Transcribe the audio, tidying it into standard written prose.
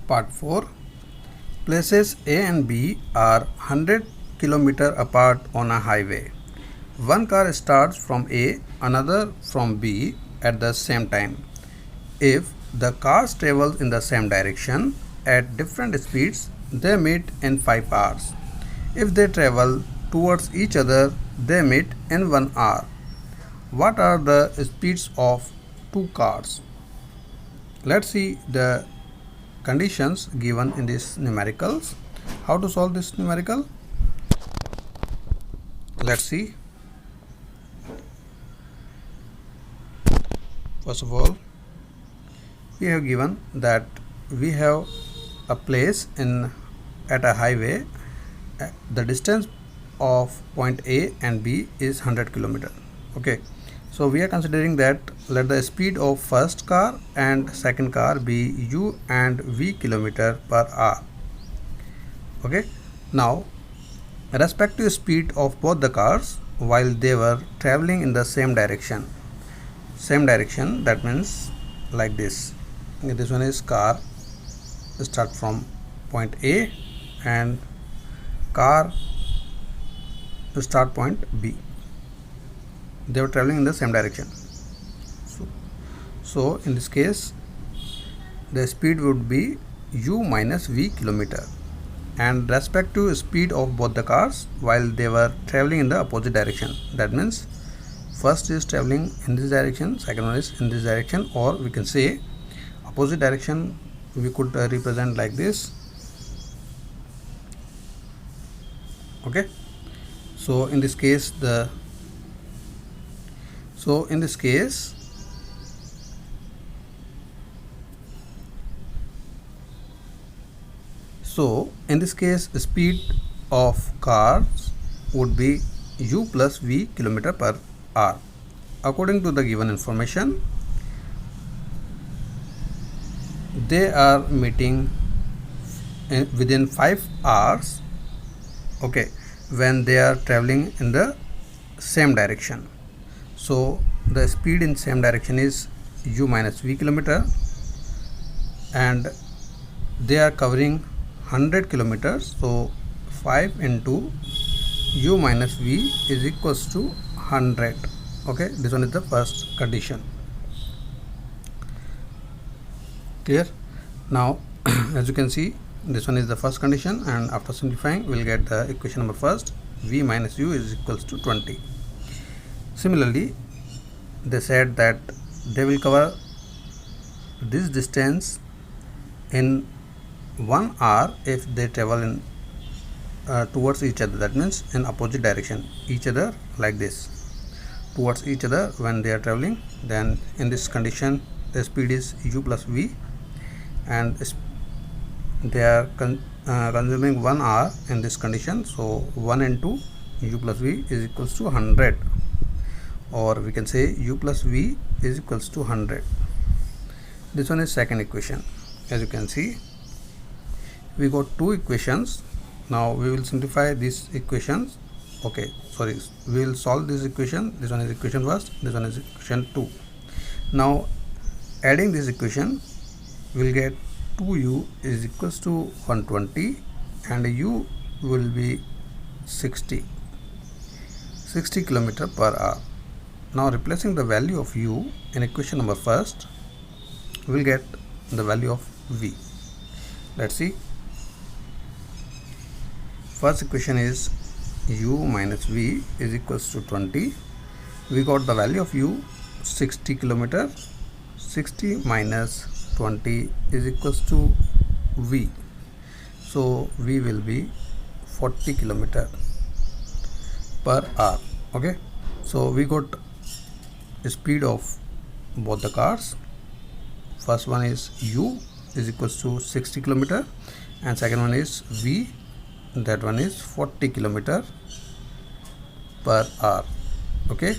Part 4. Places A and B are 100 km apart on a highway. One car starts from A, another from B at the same time. If the cars travel in the same direction at different speeds, they meet in 5 hours. If they travel towards each other, they meet in 1 hour. What are the speeds of two cars? Let's see the conditions given in these numericals. How to solve this numerical? Let's see. First of all, we have given that we have a place at a highway. The distance of point A and B is 100 km. Okay, so we are considering that let the speed of first car and second car be u and v km per hour. Okay, now respective speed of both the cars while they were traveling in the same direction, that means like this. This one is car start from point A and car to start point B. They were traveling in the same direction. So in this case the speed would be u minus v km, and respective speed of both the cars while they were traveling in the opposite direction. That means first is traveling in this direction, second one is in this direction, or we can say opposite direction. We could represent like this. Okay, so in this case the speed of cars would be u plus v km per hour. According to the given information, they are meeting within 5 hours. Okay, when they are traveling in the same direction. So the speed in same direction is u minus v km, and they are covering 100 kilometers. So 5 into u minus v is equals to 100. Okay, this one is the first condition. Clear? Now as you can see, this one is the first condition, and after simplifying we'll get the equation number first. V minus u is equals to 20. Similarly, they said that they will cover this distance in 1 hour if they travel in towards each other. That means in opposite direction, each other like this, towards each other when they are traveling. Then in this condition the speed is u plus v, and they are consuming 1 hour in this condition. So 1 into u plus v is equals to 100, or we can say u plus v is equals to 100. This one is second equation. As you can see, we got two equations. Now we will simplify these equations. Okay, sorry, we will solve this equation. This one is equation first, this one is equation 2. Now adding this equation, we will get 2u is equals to 120, and u will be 60 km per hour. Now replacing the value of u in equation number first, we will get the value of v. Let's see. First equation is u minus v is equals to 20. We got the value of u 60 km. 60 minus 20 is equals to v. So v will be 40 km per hour. Okay, so we got the speed of both the cars. First one is u is equals to 60 km, and second one is v, that one is 40 km per hour. Okay.